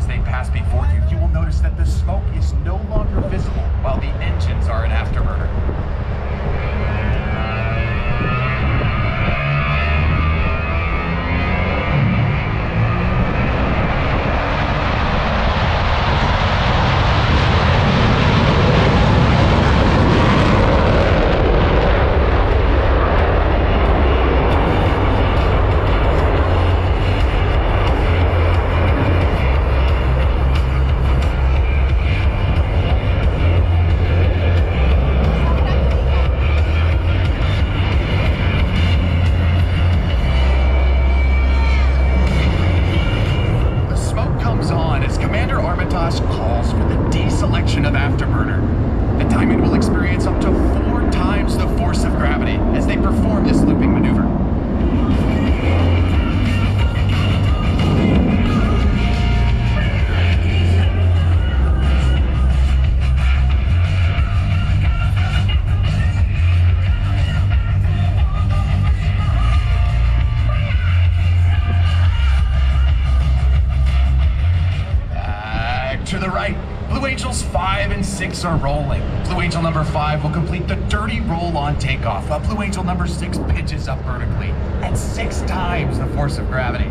as they pass before you, you will notice that the smoke is no longer visible while the engines are in afterburner. Calls for the deselection of afterburner. The Diamond will experience up to 4 times the force of gravity as they perform this looping maneuver. To the right, Blue Angels 5 and 6 are rolling. Blue Angel number 5 will complete the dirty roll on takeoff, while Blue Angel number 6 pitches up vertically at 6 times the force of gravity.